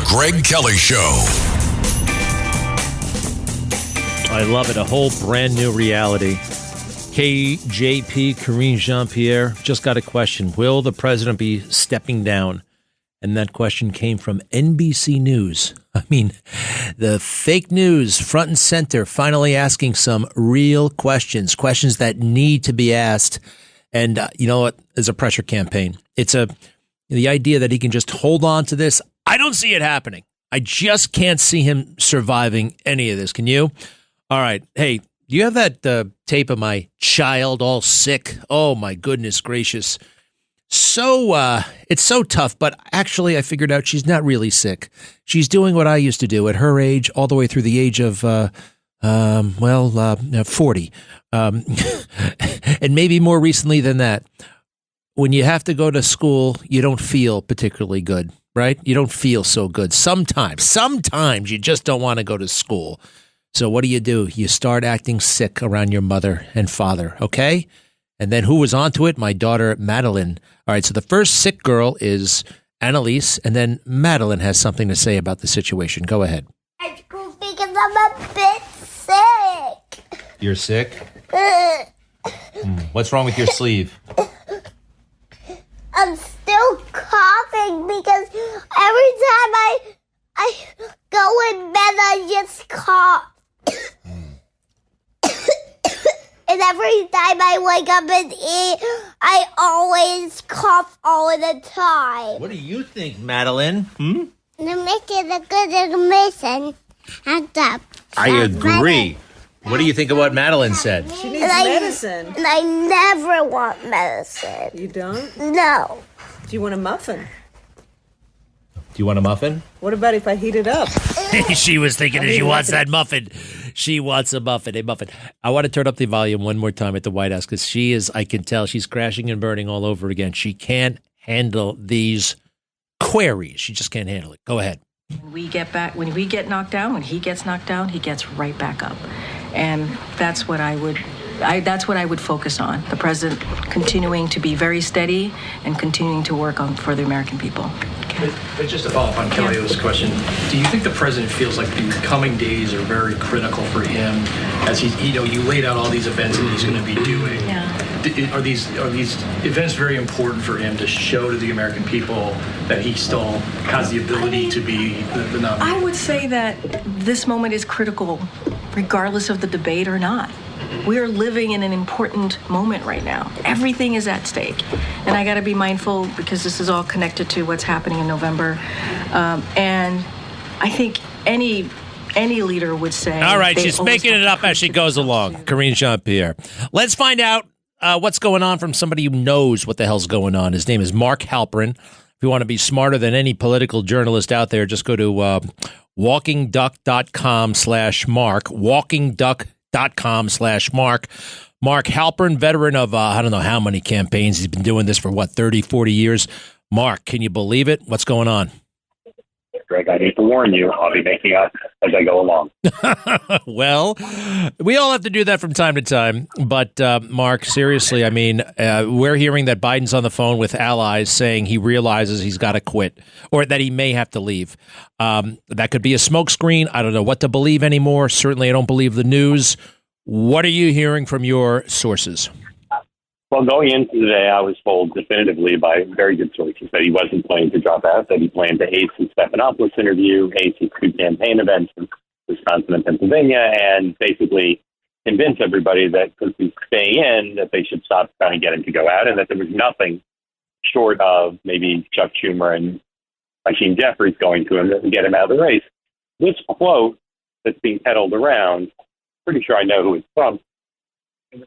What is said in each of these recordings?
Greg Kelly Show. I love it. A whole brand new reality. KJP, Karine Jean-Pierre, just got a question. Will the president be stepping down? And that question came from NBC News. I mean, the fake news front and center, finally asking some real questions that need to be asked. And you know what? It's a pressure campaign. It's the idea that he can just hold on to this. I don't see it happening. I just can't see him surviving any of this. Can you? All right. Hey, do you have that tape of my child all sick? Oh, my goodness gracious. So it's so tough, but actually I figured out she's not really sick. She's doing what I used to do at her age, all the way through the age of 40, and maybe more recently than that. When you have to go to school, you don't feel particularly good, right? You don't feel so good. Sometimes you just don't want to go to school. So what do? You start acting sick around your mother and father, okay? And then who was onto it? My daughter, Madeline. All right, so the first sick girl is Annalise, and then Madeline has something to say about the situation. Go ahead. At school because I'm a bit sick. You're sick? What's wrong with your sleeve? I'm still coughing because every time I go in bed, I just cough. And every time I wake up and eat, I always cough all the time. What do you think, Madeline? You're making a good admission. I agree. What do you think of what Madeline said? She needs medicine. And I never want medicine. You don't? No. Do you want a muffin? Do you want a muffin? What about if I heat it up? She was thinking she wants that muffin. She wants a muffin. I want to turn up the volume one more time at the White House because I can tell she's crashing and burning all over again. She can't handle these queries. She just can't handle it. Go ahead. When we get knocked down, when he gets knocked down, he gets right back up. And that's what I would focus on. The president continuing to be very steady and continuing to work for the American people. But just to follow up on Kelly's question, do you think the president feels like the coming days are very critical for him as you laid out all these events that he's going to be doing? Yeah. Are these events very important for him to show to the American people that he still has the ability to be the nominee? I would say that this moment is critical, regardless of the debate or not. We are living in an important moment right now. Everything is at stake. And I got to be mindful because this is all connected to what's happening in November. And I think any leader would say... All right, she's making it up as she goes along. Karine Jean-Pierre. Let's find out what's going on from somebody who knows what the hell's going on. His name is Mark Halperin. If you want to be smarter than any political journalist out there, just go to walkingduck.com/Mark. walkingduck.com/Mark. Mark Halperin, veteran of I don't know how many campaigns. He's been doing this for, 30, 40 years. Mark, can you believe it? What's going on? Greg, I need to warn you. I'll be making up as I go along. Well, we all have to do that from time to time. But, Mark, seriously, I mean, we're hearing that Biden's on the phone with allies saying he realizes he's got to quit or that he may have to leave. That could be a smokescreen. I don't know what to believe anymore. Certainly, I don't believe the news. What are you hearing from your sources? Well, going into the day, I was told definitively by very good sources that he wasn't planning to drop out, that he planned to ace his Stephanopoulos interview, ace his two campaign events in Wisconsin and Pennsylvania, and basically convince everybody that because he's staying in, that they should stop trying to get him to go out, and that there was nothing short of maybe Chuck Schumer and Hakeem Jeffries going to him to get him out of the race. This quote that's being peddled around, pretty sure I know who it's from.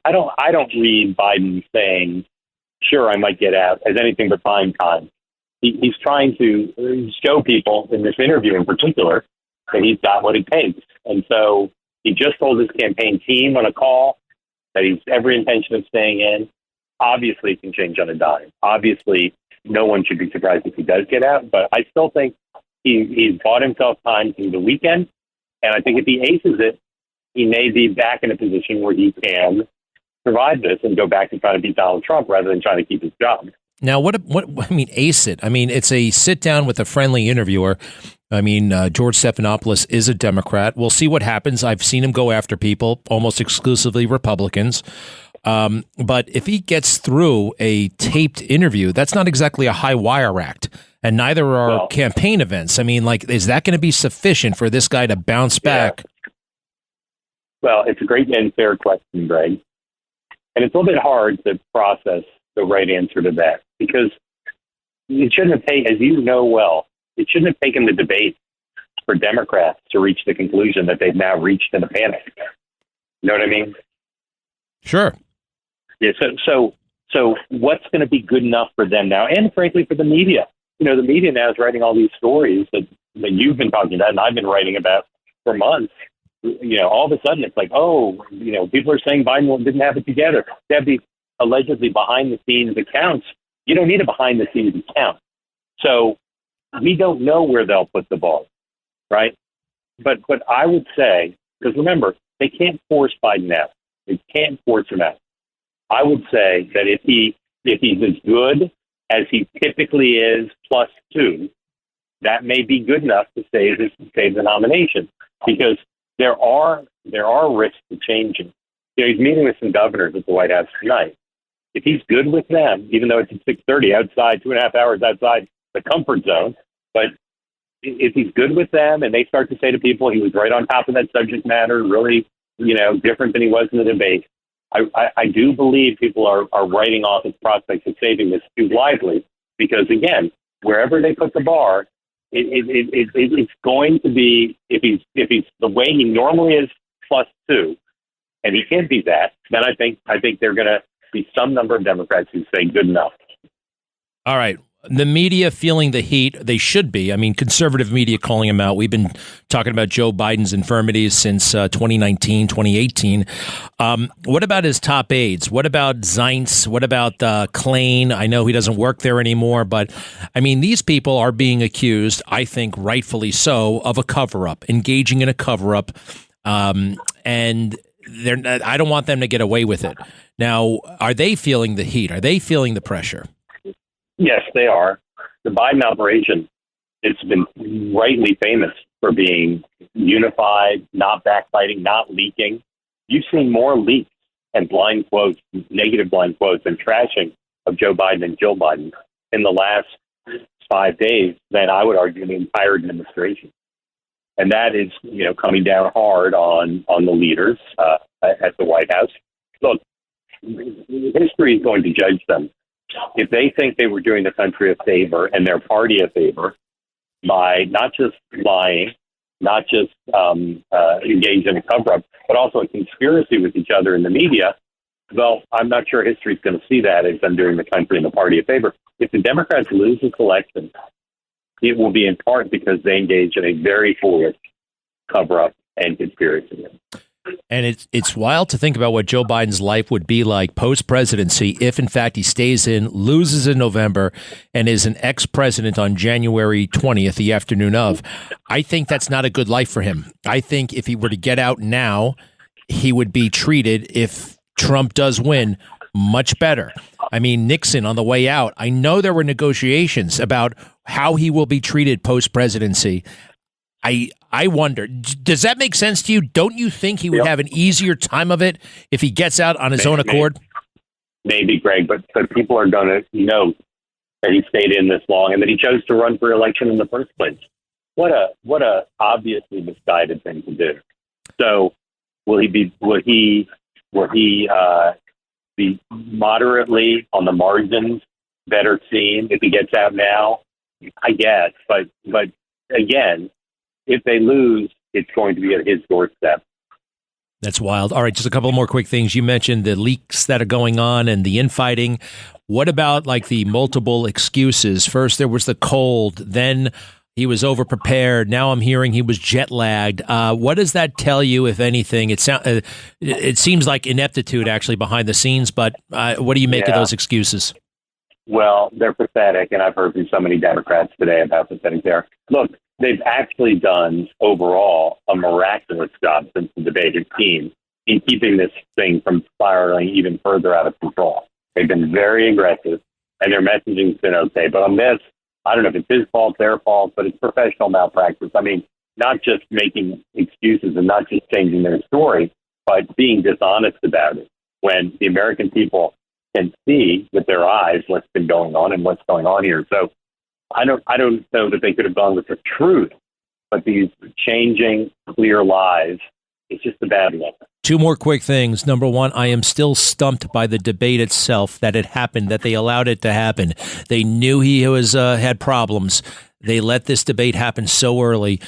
I don't read Biden saying, sure, I might get out as anything but buying time. He's trying to show people in this interview in particular that he's got what it takes. And so he just told his campaign team on a call that he's every intention of staying in. Obviously, it can change on a dime. Obviously, no one should be surprised if he does get out. But I still think he's bought himself time through the weekend. And I think if he aces it, he may be back in a position where he can survive this and go back and try to beat Donald Trump rather than trying to keep his job. Now, what I mean, ace it. I mean, it's a sit down with a friendly interviewer. I mean, George Stephanopoulos is a Democrat. We'll see what happens. I've seen him go after people, almost exclusively Republicans. But if he gets through a taped interview, that's not exactly a high wire act, and neither are campaign events. I mean, like, is that going to be sufficient for this guy to bounce back? Well, it's a great and fair question, Greg. And it's a little bit hard to process the right answer to that, because it shouldn't have taken, as you know well, it shouldn't have taken the debate for Democrats to reach the conclusion that they've now reached in a panic. You know what I mean? Sure. Yeah. So what's going to be good enough for them now? And frankly, for the media. You know, the media now is writing all these stories that you've been talking about and I've been writing about for months. You know, all of a sudden it's like, oh, you know, people are saying Biden didn't have it together. They have these allegedly behind-the-scenes accounts. You don't need a behind-the-scenes account. So we don't know where they'll put the ball, right? But I would say, because remember, they can't force Biden out. They can't force him out. I would say that if he's as good as he typically is, +2, that may be good enough to save the nomination, because there are risks to changing. You know, he's meeting with some governors at the White House tonight. If he's good with them, even though it's at 6:30 outside, 2.5 hours outside the comfort zone, but if he's good with them and they start to say to people he was right on top of that subject matter, really, you know, different than he was in the debate, I do believe people are writing off his prospects of saving this too lively, because again, wherever they put the bar, it's going to be, if he's the way he normally is, +2, and he can't be that, then I think they're going to be some number of Democrats who say good enough. All right. The media feeling the heat, they should be. I mean, conservative media calling him out. We've been talking about Joe Biden's infirmities since 2019, 2018. What about his top aides? What about Zients? What about Klain? I know he doesn't work there anymore, but I mean, these people are being accused, I think rightfully so, of a cover-up, engaging in a cover-up, and I don't want them to get away with it. Now, are they feeling the heat? Are they feeling the pressure? Yes, they are. The Biden operation, it's been rightly famous for being unified, not backbiting, not leaking. You've seen more leaks and blind quotes, negative blind quotes, and trashing of Joe Biden and Jill Biden in the last 5 days than I would argue the entire administration. And that is, you know, coming down hard on the leaders at the White House. Look, history is going to judge them. If they think they were doing the country a favor and their party a favor by not just lying, not just engaged in a cover-up, but also a conspiracy with each other in the media, well, I'm not sure history's going to see that as them doing the country and the party a favor. If the Democrats lose this election, it will be in part because they engage in a very foolish cover-up and conspiracy. And it's wild to think about what Joe Biden's life would be like post-presidency if, in fact, he stays in, loses in November, and is an ex-president on January 20th, the afternoon of. I think that's not a good life for him. I think if he were to get out now, he would be treated, if Trump does win, much better. I mean, Nixon on the way out, I know there were negotiations about how he will be treated post-presidency. I wonder, does that make sense to you? Don't you think he would have an easier time of it if he gets out on his own accord? Maybe, Greg, but people are going to know that he stayed in this long and that he chose to run for election in the first place. What a obviously misguided thing to do. So will he be moderately on the margins better seen if he gets out now? I guess, but again, if they lose, it's going to be at his doorstep. That's wild. All right, just a couple more quick things. You mentioned the leaks that are going on and the infighting. What about like the multiple excuses? First, there was the cold. Then he was overprepared. Now I'm hearing he was jet lagged. What does that tell you, if anything? It seems like ineptitude actually behind the scenes, but what do you make of those excuses? Well, they're pathetic, and I've heard from so many Democrats today about pathetic there. Look, they've actually done, overall, a miraculous job since the debate team in keeping this thing from spiraling even further out of control. They've been very aggressive, and their messaging's been okay. But on this, I don't know if it's his fault, their fault, but it's professional malpractice. I mean, not just making excuses and not just changing their story, but being dishonest about it when the American people can see with their eyes what's been going on and what's going on here. So I don't know that they could have gone with the truth, but these changing clear lies, it's just a bad one. Two more quick things. Number one, I am still stumped by the debate itself, that it happened, that they allowed it to happen. They knew he was had problems. They let this debate happen so early.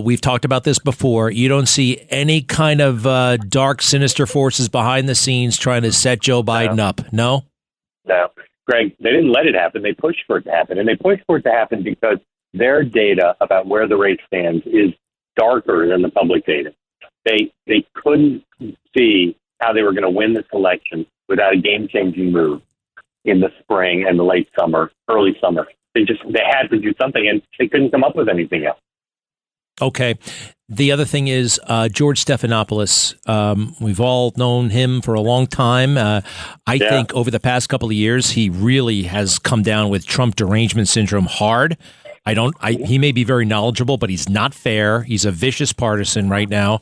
We've talked about this before. You don't see any kind of dark, sinister forces behind the scenes trying to set Joe Biden up. No? No. Greg, they didn't let it happen. They pushed for it to happen. And they pushed for it to happen because their data about where the race stands is darker than the public data. They couldn't see how they were going to win this election without a game-changing move in the spring and the late summer, early summer. They had to do something, and they couldn't come up with anything else. Okay. The other thing is George Stephanopoulos. We've all known him for a long time. I think over the past couple of years, he really has come down with Trump derangement syndrome hard. He may be very knowledgeable, but he's not fair. He's a vicious partisan right now.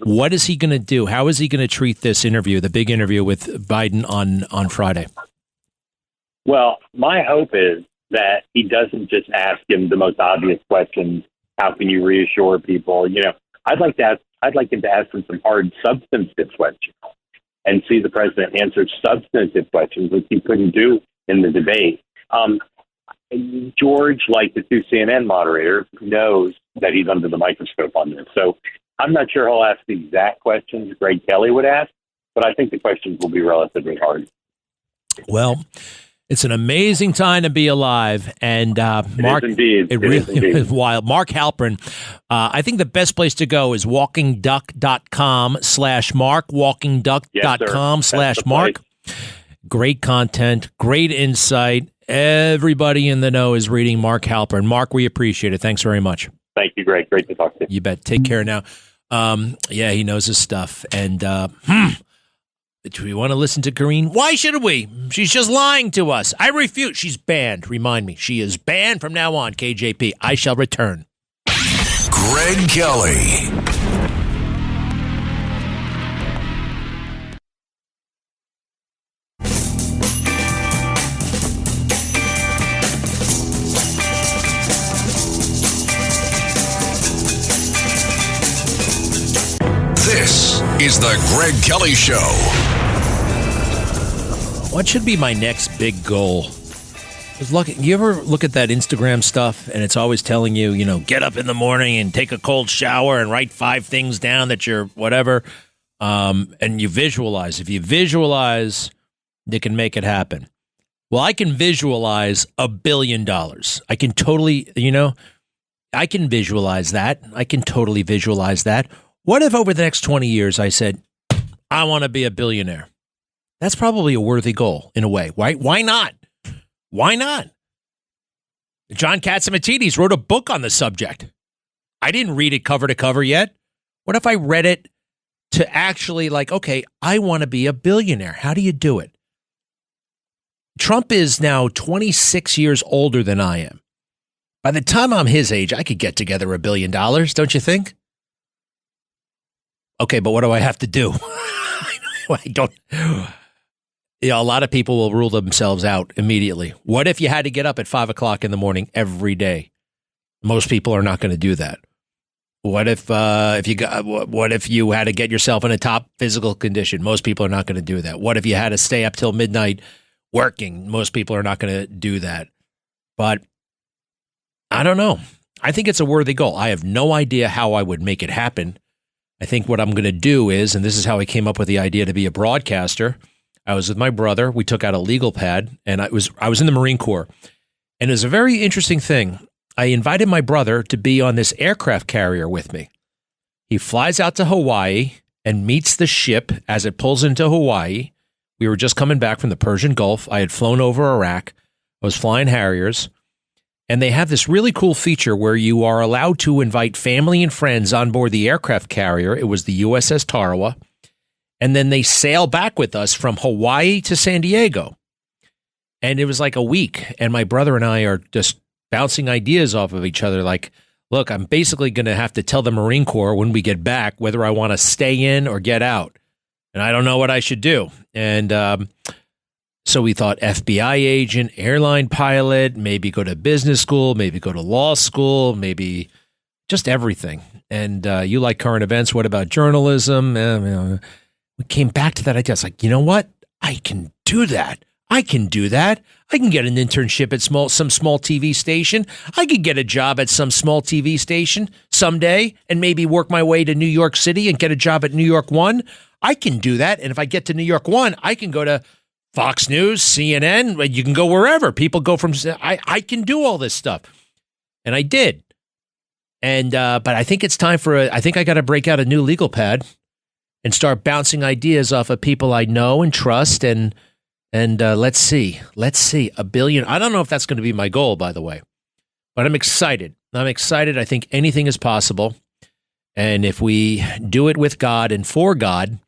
What is he going to do? How is he going to treat this interview, the big interview with Biden on Friday? Well, my hope is that he doesn't just ask him the most obvious questions. How can you reassure people? You know, I'd like him to ask him some hard, substantive questions and see the president answer substantive questions, which he couldn't do in the debate. George, like the two CNN moderators, knows that he's under the microscope on this. So I'm not sure he'll ask the exact questions Greg Kelly would ask, but I think the questions will be relatively hard. Well, it's an amazing time to be alive. And Mark, it really is wild. Mark Halperin, I think the best place to go is walkingduck.com/Mark, walkingduck.com/Mark. Great content, great insight. Everybody in the know is reading Mark Halperin. Mark, we appreciate it. Thanks very much. Thank you, Greg. Great to talk to you. You bet. Take care now. He knows his stuff. And do we want to listen to Karine? Why should we? She's just lying to us. I refute. She's banned. Remind me. She is banned from now on, KJP. I shall return. Greg Kelly. This is the Greg Kelly Show. What should be my next big goal? You ever look at that Instagram stuff and it's always telling you, get up in the morning and take a cold shower and write 5 things down that you're whatever. And you visualize. If you visualize, you can make it happen. Well, I can visualize $1 billion. I can totally, I can visualize that. I can totally visualize that. What if over the next 20 years I said, I want to be a billionaire? That's probably a worthy goal in a way. Why not? Why not? John Catsimatidis wrote a book on the subject. I didn't read it cover to cover yet. What if I read it to actually okay, I want to be a billionaire. How do you do it? Trump is now 26 years older than I am. By the time I'm his age, I could get together $1 billion, don't you think? Okay, but what do I have to do? I don't. A lot of people will rule themselves out immediately. What if you had to get up at 5 o'clock in the morning every day? Most people are not going to do that. What if you had to get yourself in a top physical condition? Most people are not going to do that. What if you had to stay up till midnight working? Most people are not going to do that. But I don't know. I think it's a worthy goal. I have no idea how I would make it happen. I think what I'm going to do is, and this is how I came up with the idea to be a broadcaster. I was with my brother. We took out a legal pad, and I was in the Marine Corps. And it was a very interesting thing. I invited my brother to be on this aircraft carrier with me. He flies out to Hawaii and meets the ship as it pulls into Hawaii. We were just coming back from the Persian Gulf. I had flown over Iraq. I was flying Harriers. And they have this really cool feature where you are allowed to invite family and friends on board the aircraft carrier. It was the USS Tarawa. And then they sail back with us from Hawaii to San Diego. And it was like a week. And my brother and I are just bouncing ideas off of each other. Like, look, I'm basically going to have to tell the Marine Corps when we get back whether I want to stay in or get out. And I don't know what I should do. And so we thought FBI agent, airline pilot, maybe go to business school, maybe go to law school, maybe just everything. And you like current events. What about journalism? We came back to that idea. It's like, you know what? I can do that. I can do that. I can get an internship at some small TV station. I could get a job at some small TV station someday and maybe work my way to New York City and get a job at New York One. I can do that. And if I get to New York One, I can go to Fox News, CNN. You can go wherever. People go from. I can do all this stuff. And I did. And but I think it's time for I think I got to break out a new legal pad and start bouncing ideas off of people I know and trust. And let's see, $1 billion. I don't know if that's going to be my goal, by the way, but I'm excited. I think anything is possible. And if we do it with God and for God,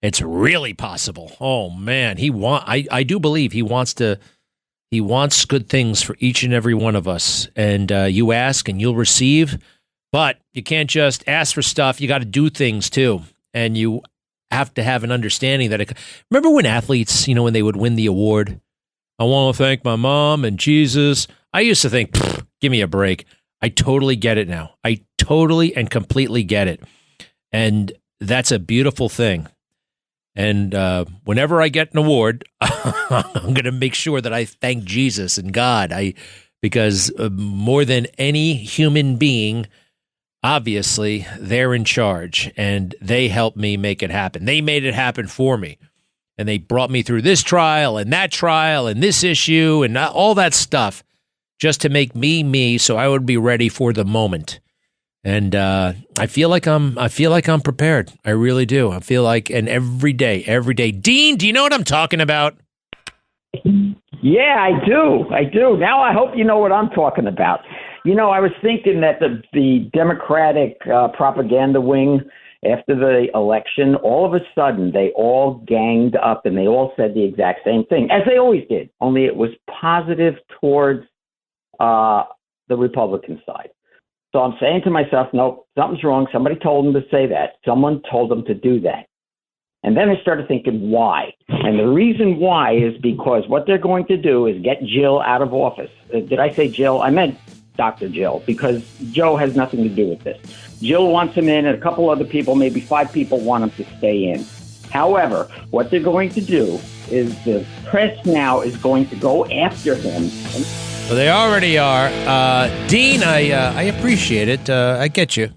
it's really possible. Oh man, I do believe he wants good things for each and every one of us. And you ask and you'll receive, but you can't just ask for stuff. You got to do things too. And you have to have an understanding that remember when athletes, when they would win the award, I want to thank my mom and Jesus. I used to think, give me a break. I totally get it now. I totally and completely get it. And that's a beautiful thing. And whenever I get an award, I'm going to make sure that I thank Jesus and God. Because more than any human being, obviously, they're in charge, and they helped me make it happen. They made it happen for me, and they brought me through this trial and this issue and all that stuff just to make me me, so I would be ready for the moment. And I feel like I'm prepared. I really do. I feel like, and every day. Dean, do you know what I'm talking about? Yeah, I do. Now I hope you know what I'm talking about. I was thinking that the Democratic propaganda wing, after the election, all of a sudden they all ganged up and they all said the exact same thing, as they always did, only it was positive towards the Republican side. So I'm saying to myself, nope, something's wrong. Somebody told them to say that. Someone told them to do that. And then I started thinking, why? And the reason why is because what they're going to do is get Jill out of office. Did I say Jill? I meant Dr. Jill, because Joe has nothing to do with this. Jill wants him in, and a couple other people, maybe 5 people, want him to stay in. However, what they're going to do is the press now is going to go after him. Well, they already are. Dean, I appreciate it. I get you.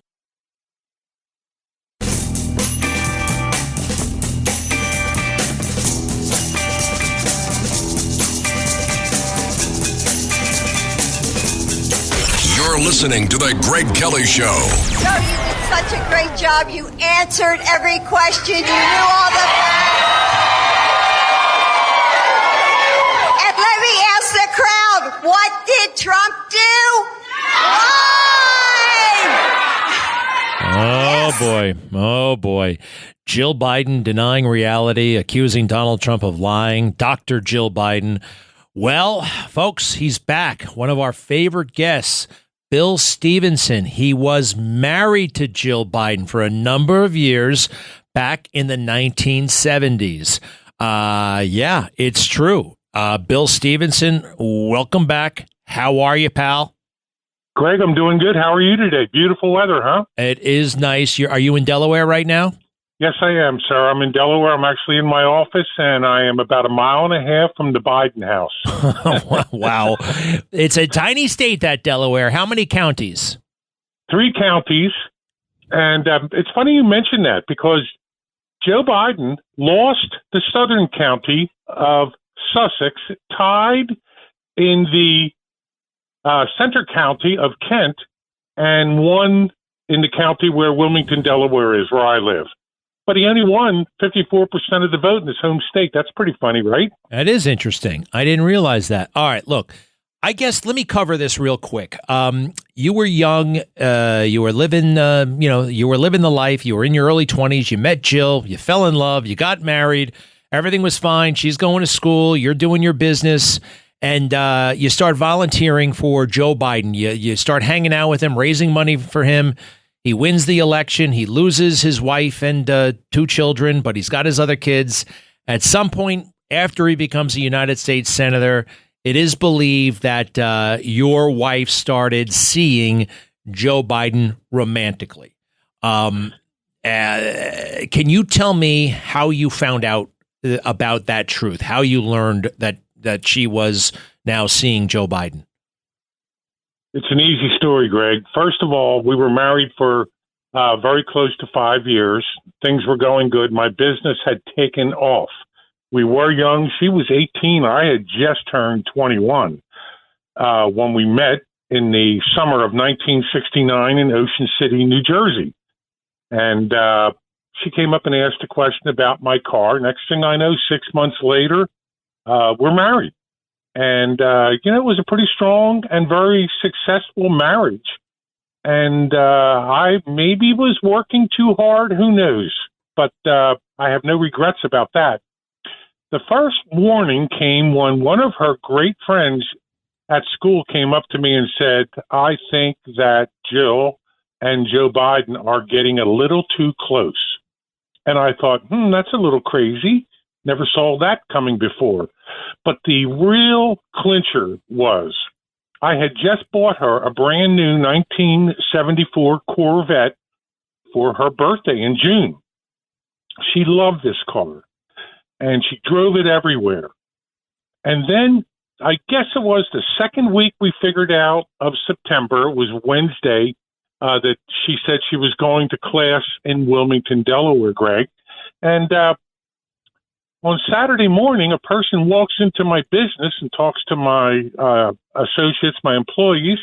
You're listening to The Greg Kelly Show. Joe, you did such a great job. You answered every question. You knew all the facts. And let me ask the crowd, what did Trump do? Lied! Oh, boy. Jill Biden denying reality, accusing Donald Trump of lying. Dr. Jill Biden. Well, folks, he's back. One of our favorite guests, Bill Stevenson. He was married to Jill Biden for a number of years back in the 1970s. Yeah, it's true. Bill Stevenson, welcome back. How are you, pal? Greg, I'm doing good. How are you today? Beautiful weather, huh? It is nice. Are you in Delaware right now? Yes, I am, sir. I'm in Delaware. I'm actually in my office, and I am about 1.5 miles from the Biden house. Wow. It's a tiny state, that Delaware. How many counties? 3 counties. And it's funny you mention that, because Joe Biden lost the southern county of Sussex, tied in the center county of Kent, and won in the county where Wilmington, Delaware is, where I live. But he only won 54% of the vote in his home state. That's pretty funny, right? That is interesting. I didn't realize that. All right, look, I guess let me cover this real quick. You were young. You were living, you were living the life. You were in your early 20s. You met Jill. You fell in love. You got married. Everything was fine. She's going to school. You're doing your business. and you start volunteering for Joe Biden. You start hanging out with him, raising money for him. He wins the election. He loses his wife and 2 children, but he's got his other kids. At some point after he becomes a United States senator, it is believed that your wife started seeing Joe Biden romantically. Can you tell me how you found out about that truth? How you learned that she was now seeing Joe Biden? It's an easy story, Greg. First of all, we were married for very close to 5 years. Things were going good. My business had taken off. We were young. She was 18. I had just turned 21 when we met in the summer of 1969 in Ocean City, New Jersey. And she came up and asked a question about my car. Next thing I know, 6 months later, we're married. And, it was a pretty strong and very successful marriage. And I maybe was working too hard. Who knows? But I have no regrets about that. The first warning came when one of her great friends at school came up to me and said, I think that Jill and Joe Biden are getting a little too close. And I thought, that's a little crazy. Never saw that coming before. But the real clincher was I had just bought her a brand new 1974 Corvette for her birthday in June. She loved this car, and she drove it everywhere. And then I guess it was the second week we figured out of September, it was Wednesday, that she said she was going to class in Wilmington, Delaware, Greg. And on Saturday morning, a person walks into my business and talks to my associates, my employees,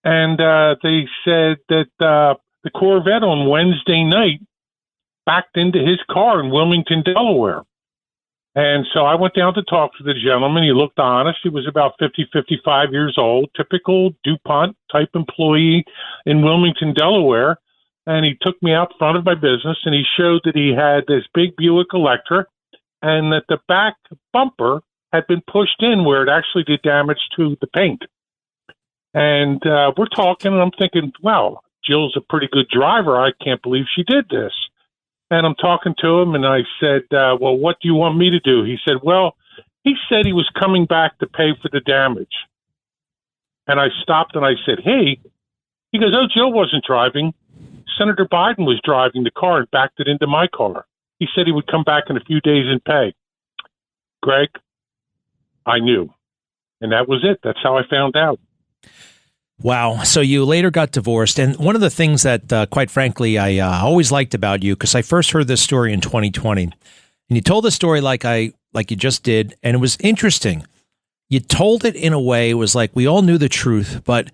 and they said that the Corvette on Wednesday night backed into his car in Wilmington, Delaware. And so I went down to talk to the gentleman. He looked honest. He was about 50, 55 years old, typical DuPont type employee in Wilmington, Delaware. And he took me out front of my business, and he showed that he had this big Buick Electra, and that the back bumper had been pushed in where it actually did damage to the paint. And we're talking, and I'm thinking, wow, Jill's a pretty good driver. I can't believe she did this. And I'm talking to him, and I said, well, what do you want me to do? He said, well, he said he was coming back to pay for the damage. And I stopped, and I said, hey. He goes, oh, Jill wasn't driving. Senator Biden was driving the car and backed it into my car. He said he would come back in a few days and pay. Greg, I knew. And that was it. That's how I found out. Wow. So you later got divorced. And one of the things that, quite frankly, I always liked about you, because I first heard this story in 2020, and you told the story like you just did, and it was interesting. You told it in a way, it was like we all knew the truth, but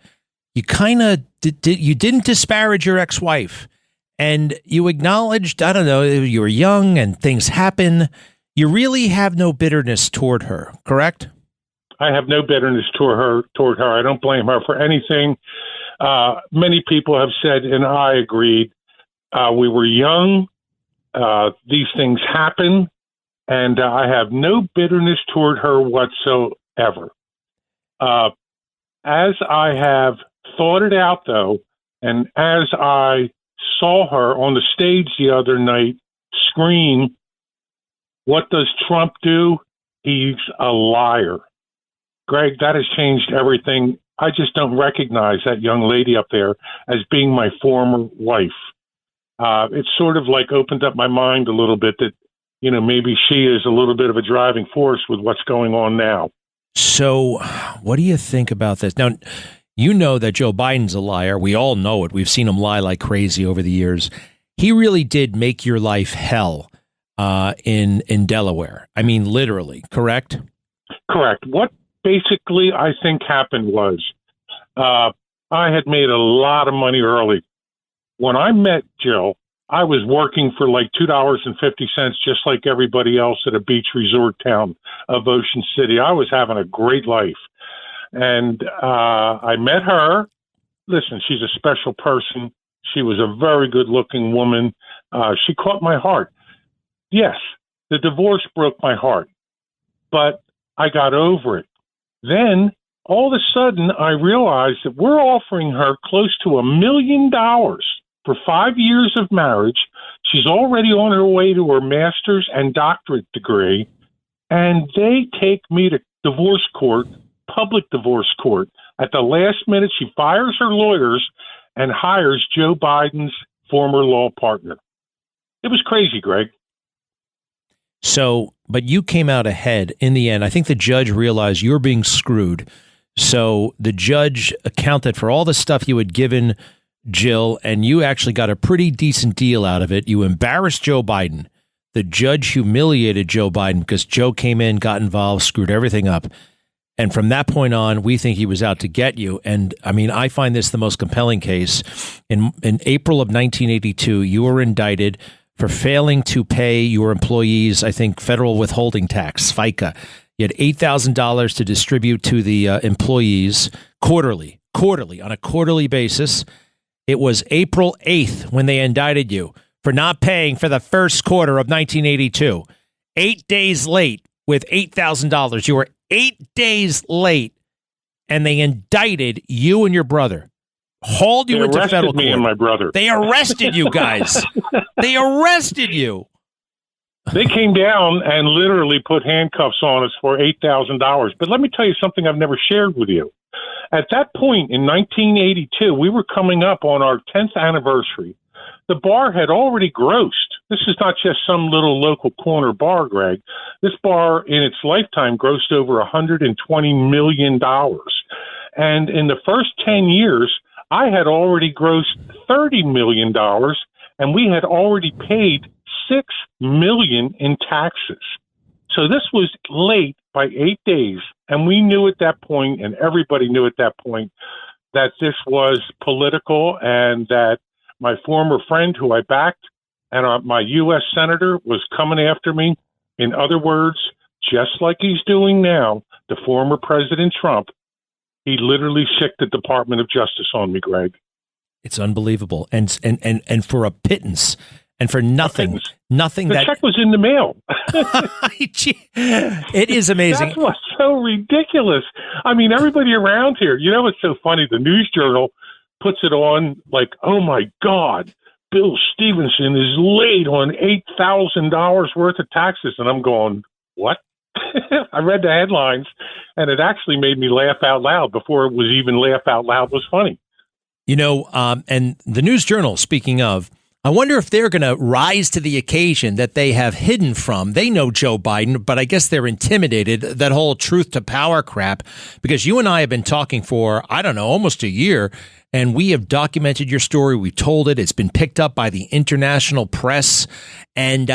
you kind of you didn't disparage your ex-wife, and you acknowledged, I don't know, you were young and things happen. You really have no bitterness toward her, correct? I have no bitterness toward her. I don't blame her for anything. Many people have said, and I agreed, we were young. These things happen, and I have no bitterness toward her whatsoever. As I have thought it out, though, and as I saw her on the stage the other night scream, what does Trump do? He's a liar. Greg, that has changed everything. I just don't recognize that young lady up there as being my former wife. It's sort of like opened up my mind a little bit that, maybe she is a little bit of a driving force with what's going on now. So what do you think about this? Now, you know that Joe Biden's a liar. We all know it. We've seen him lie like crazy over the years. He really did make your life hell in Delaware. I mean, literally, correct? Correct. What basically I think happened was I had made a lot of money early. When I met Jill, I was working for like $2.50, just like everybody else at a beach resort town of Ocean City. I was having a great life. And I met her. Listen, she's a special person. She was a very good-looking woman. She caught my heart. Yes, the divorce broke my heart, but I got over it. Then all of a sudden, I realized that we're offering her close to $1 million for 5 years of marriage. She's already on her way to her master's and doctorate degree. And they take me to divorce court, public divorce court. At the last minute, she fires her lawyers and hires Joe Biden's former law partner. It was crazy, Greg. So, but you came out ahead in the end. I think the judge realized you were being screwed. So the judge accounted for all the stuff you had given Jill, and you actually got a pretty decent deal out of it. You embarrassed Joe Biden. The judge humiliated Joe Biden because Joe came in, got involved, screwed everything up. And from that point on, we think he was out to get you. And I mean, I find this the most compelling case. In April of 1982, you were indicted for failing to pay your employees, I think, federal withholding tax, FICA. You had $8,000 to distribute to the employees quarterly, on a quarterly basis. It was April 8th when they indicted you for not paying for the first quarter of 1982. 8 days late with $8,000. You were 8 days late, and they indicted you and your brother. Hauled you into federal court. Me and my brother. They arrested you guys. They arrested you. They came down and literally put handcuffs on us for $8,000. But let me tell you something I've never shared with you. At that point in 1982, we were coming up on our 10th anniversary. The bar had already grossed. This is not just some little local corner bar, Greg. This bar in its lifetime grossed over $120 million. And in the first 10 years, I had already grossed $30 million, and we had already paid $6 million in taxes. So this was late by 8 days, and we knew at that point, and everybody knew at that point, that this was political and that my former friend who I backed and my U.S. senator was coming after me. In other words, just like he's doing now, the former President Trump, he literally sicked the Department of Justice on me, Greg. It's unbelievable. And for a pittance and for nothing. The check was in the mail. It is amazing. That's what's so ridiculous. I mean, everybody around here, you know, it's so funny. The News Journal puts it on like, oh, my God, Bill Stevenson is late on $8,000 worth of taxes. And I'm going, what? I read the headlines, and it actually made me laugh out loud before it was even laugh out loud was funny. You know, and the News Journal, speaking of, I wonder if they're going to rise to the occasion that they have hidden from. They know Joe Biden, but I guess they're intimidated, that whole truth to power crap, because you and I have been talking for, I don't know, almost a year, and we have documented your story. We told it. It's been picked up by the international press. And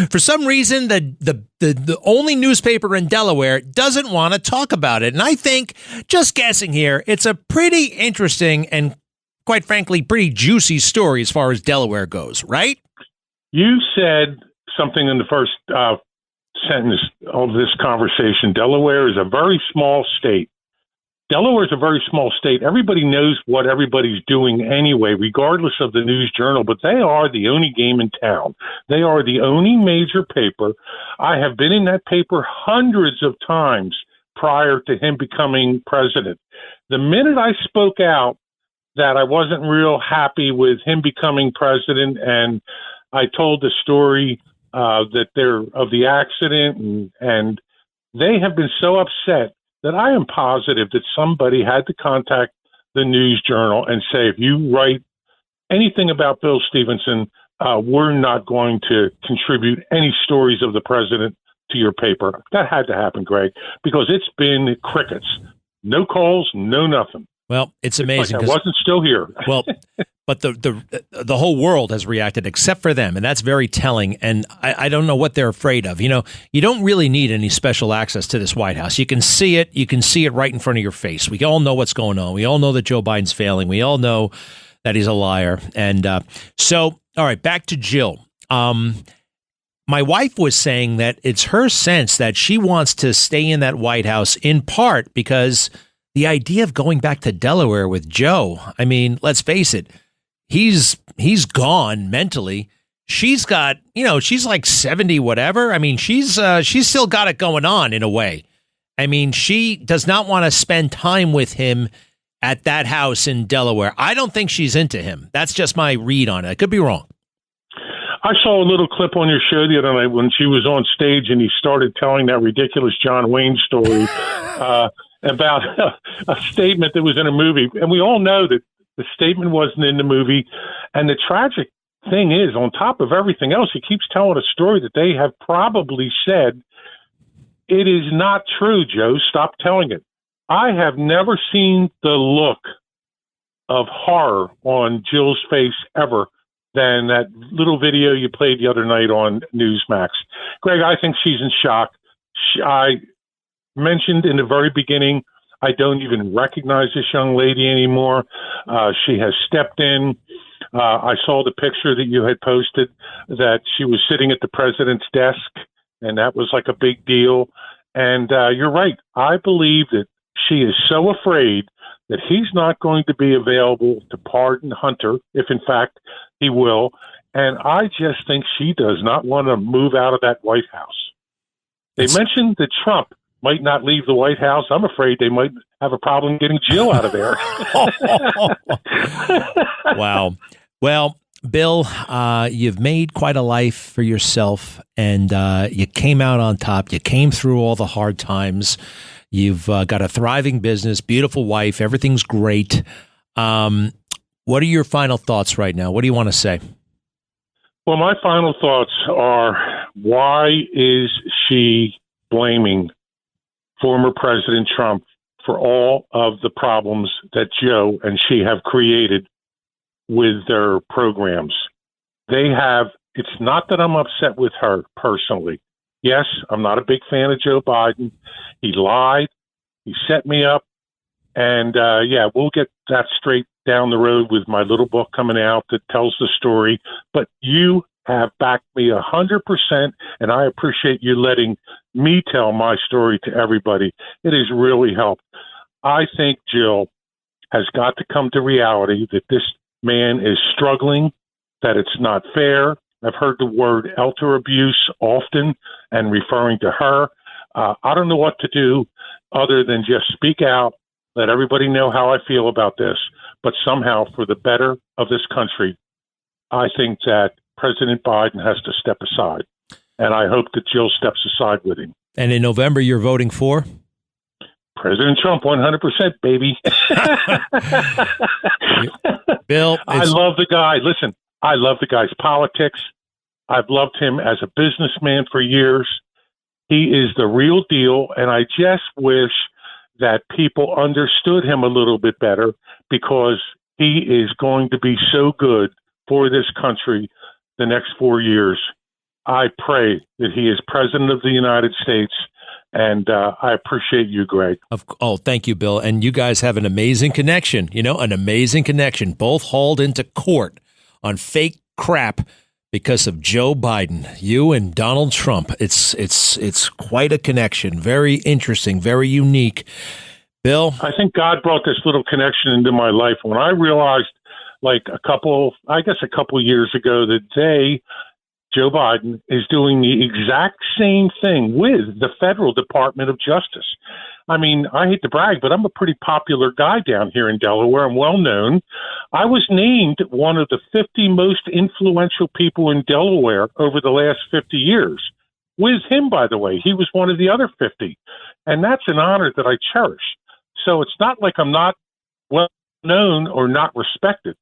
for some reason, the only newspaper in Delaware doesn't want to talk about it. And I think, just guessing here, it's a pretty interesting and, quite frankly, pretty juicy story as far as Delaware goes, right? You said something in the first sentence of this conversation. Delaware is a very small state. Delaware is a very small state. Everybody knows what everybody's doing anyway, regardless of the News Journal, but they are the only game in town. They are the only major paper. I have been in that paper hundreds of times prior to him becoming president. The minute I spoke out that I wasn't real happy with him becoming president, and I told the story of the accident, and they have been so upset that I am positive that somebody had to contact the News Journal and say, if you write anything about Bill Stevenson, we're not going to contribute any stories of the president to your paper. That had to happen, Greg, because it's been crickets. No calls, no nothing. Well, it's amazing. Like I wasn't still here. Well, but the whole world has reacted except for them, and that's very telling. And I don't know what they're afraid of. You know, you don't really need any special access to this White House. You can see it. You can see it right in front of your face. We all know what's going on. We all know that Joe Biden's failing. We all know that he's a liar. And so, all right, back to Jill. My wife was saying that it's her sense that she wants to stay in that White House in part because the idea of going back to Delaware with Joe, I mean, let's face it, he's gone mentally. She's got, you know, she's like 70, whatever. I mean, she's still got it going on in a way. I mean, she does not want to spend time with him at that house in Delaware. I don't think she's into him. That's just my read on it. I could be wrong. I saw a little clip on your show the other night when she was on stage and he started telling that ridiculous John Wayne story about a statement that was in a movie. And we all know that the statement wasn't in the movie. And the tragic thing is, on top of everything else, he keeps telling a story that they have probably said. It is not true, Joe. Stop telling it. I have never seen the look of horror on Jill's face ever than that little video you played the other night on Newsmax. Greg, I think she's in shock. I mentioned in the very beginning, I don't even recognize this young lady anymore. She has stepped in. I saw the picture that you had posted that she was sitting at the president's desk, and that was like a big deal. And you're right. I believe that she is so afraid that he's not going to be available to pardon Hunter, if in fact he will. And I just think she does not want to move out of that White House. They mentioned that Trump might not leave the White House. I'm afraid they might have a problem getting Jill out of there. Wow. Well, Bill, you've made quite a life for yourself, and you came out on top. You came through all the hard times. You've got a thriving business, beautiful wife. Everything's great. What are your final thoughts right now? What do you want to say? Well, my final thoughts are, why is she blaming former President Trump for all of the problems that Joe and she have created with their programs? It's not that I'm upset with her personally. Yes, I'm not a big fan of Joe Biden. He lied. He set me up. And we'll get that straight down the road with my little book coming out that tells the story. But you have backed me 100%, and I appreciate you letting me tell my story to everybody. It has really helped. I think Jill has got to come to reality that this man is struggling, that it's not fair. I've heard the word elder abuse often and referring to her. I don't know what to do other than just speak out, let everybody know how I feel about this. But somehow, for the better of this country, I think that President Biden has to step aside. And I hope that Jill steps aside with him. And in November, you're voting for? President Trump, 100%, baby. Bill, I love the guy. Listen, I love the guy's politics. I've loved him as a businessman for years. He is the real deal, and I just wish that people understood him a little bit better, because he is going to be so good for this country the next 4 years. I pray that he is president of the United States. And I appreciate you, Greg. Thank you, Bill. And you guys have an amazing connection, an amazing connection, both hauled into court on fake crap because of Joe Biden, you and Donald Trump. It's quite a connection. Very interesting, very unique. Bill? I think God brought this little connection into my life when I realized, a couple years ago, that Joe Biden is doing the exact same thing with the Federal Department of Justice. I mean, I hate to brag, but I'm a pretty popular guy down here in Delaware. I'm well known. I was named one of the 50 most influential people in Delaware over the last 50 years. With him, by the way, he was one of the other 50. And that's an honor that I cherish. So it's not like I'm not well known or not respected,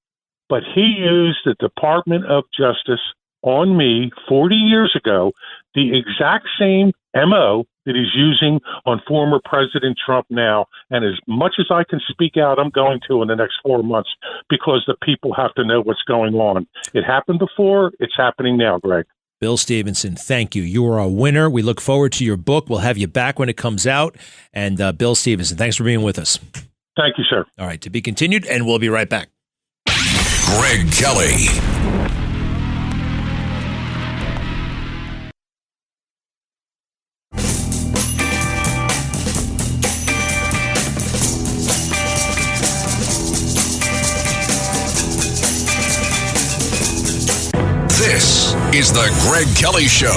but he used the Department of Justice on me 40 years ago, the exact same MO that he's using on former President Trump now. And as much as I can speak out, I'm going to in the next 4 months, because the people have to know what's going on. It happened before. It's happening now, Greg. Bill Stevenson, thank you. You are a winner. We look forward to your book. We'll have you back when it comes out. And Bill Stevenson, thanks for being with us. Thank you, sir. All right, to be continued, and we'll be right back. Greg Kelly. This is the Greg Kelly Show.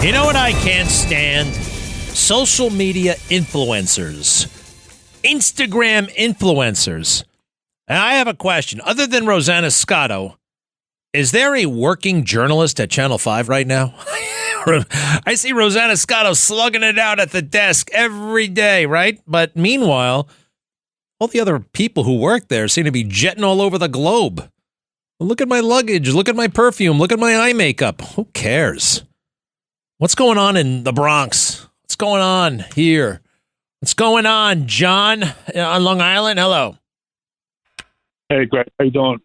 You know what I can't stand? social media influencers, Instagram influencers. And I have a question. Other than Rosanna Scotto, is there a working journalist at Channel 5 right now? I see Rosanna Scotto slugging it out at the desk every day, right? But meanwhile, all the other people who work there seem to be jetting all over the globe. Look at my luggage. Look at my perfume. Look at my eye makeup. Who cares? What's going on in the Bronx? What's going on here? What's going on, John, on Long Island? Hello. Hey, Greg. How you doing?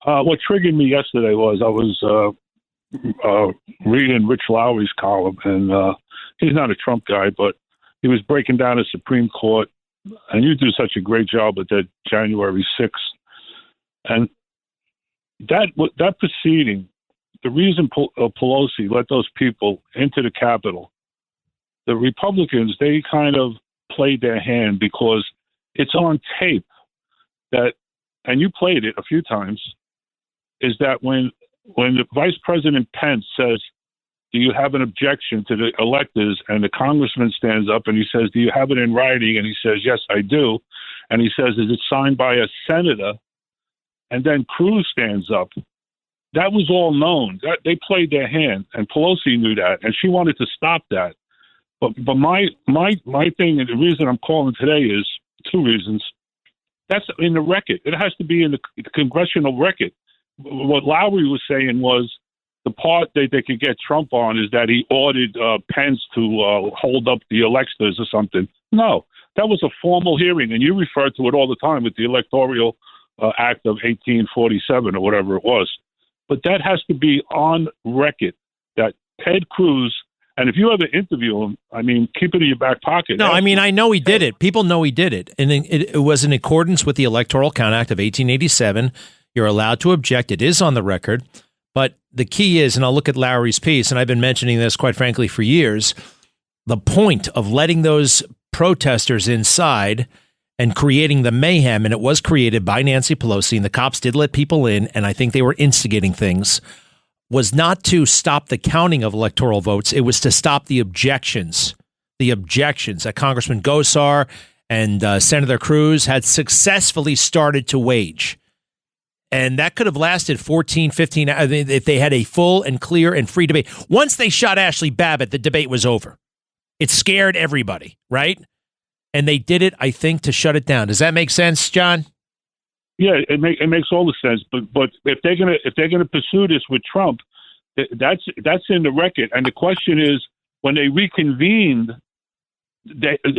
What triggered me yesterday was I was reading Rich Lowry's column, and he's not a Trump guy, but he was breaking down the Supreme Court, and you do such a great job with that January 6th. And that proceeding, the reason Pelosi let those people into the Capitol, the Republicans, they kind of played their hand because it's on tape that, and you played it a few times, is that when the Vice President Pence says, do you have an objection to the electors? And the congressman stands up and he says, do you have it in writing? And he says, yes, I do. And he says, is it signed by a senator? And then Cruz stands up. That was all known. They played their hand, and Pelosi knew that, and she wanted to stop that. But my thing, and the reason I'm calling today is two reasons. That's in the record. It has to be in the congressional record. What Lowry was saying was the part that they could get Trump on is that he ordered Pence to hold up the electors or something. No, that was a formal hearing, and you refer to it all the time with the Electoral Act of 1847 or whatever it was. But that has to be on record that Ted Cruz, and if you ever interview him, I mean, keep it in your back pocket. No, I mean, I know he did it. People know he did it. And it was in accordance with the Electoral Count Act of 1887. You're allowed to object. It is on the record. But the key is, and I'll look at Lowry's piece, and I've been mentioning this, quite frankly, for years, the point of letting those protesters inside and creating the mayhem, and it was created by Nancy Pelosi, and the cops did let people in, and I think they were instigating things, was not to stop the counting of electoral votes. It was to stop the objections that Congressman Gosar and Senator Cruz had successfully started to wage. And that could have lasted 14, 15 hours if they had a full and clear and free debate. Once they shot Ashley Babbitt, the debate was over. It scared everybody, right? And they did it, I think, to shut it down. Does that make sense, John? Yeah, it makes all the sense. But if they're gonna pursue this with Trump, that's in the record. And the question is, when they reconvened,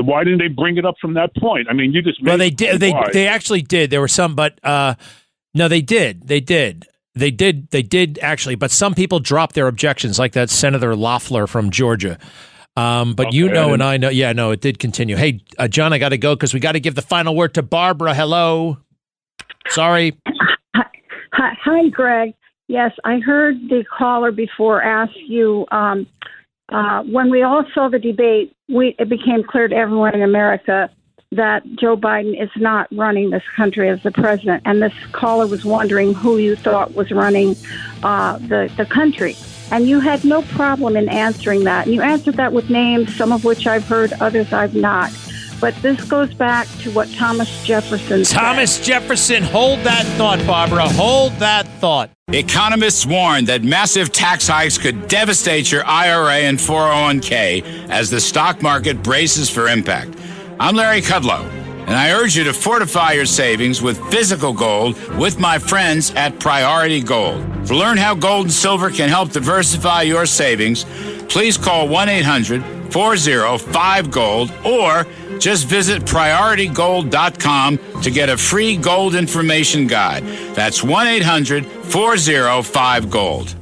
why didn't they bring it up from that point? I mean, you just they did. They actually did. There were some, but no, they did. They did actually. But some people dropped their objections, like that Senator Loeffler from Georgia. But okay, you know, and I know. Yeah, no, it did continue. Hey, John, I got to go because we got to give the final word to Barbara. Hello. Sorry. Hi, Greg. Yes, I heard the caller before ask you, when we all saw the debate, it became clear to everyone in America that Joe Biden is not running this country as the president. And this caller was wondering who you thought was running the country. And you had no problem in answering that. And you answered that with names, some of which I've heard, others I've not. But this goes back to what Thomas Jefferson said. Thomas Jefferson, hold that thought, Barbara. Hold that thought. Economists warned that massive tax hikes could devastate your IRA and 401k as the stock market braces for impact. I'm Larry Kudlow, and I urge you to fortify your savings with physical gold with my friends at Priority Gold. To learn how gold and silver can help diversify your savings, please call 1-800-405-GOLD or just visit PriorityGold.com to get a free gold information guide. That's 1-800-405-GOLD.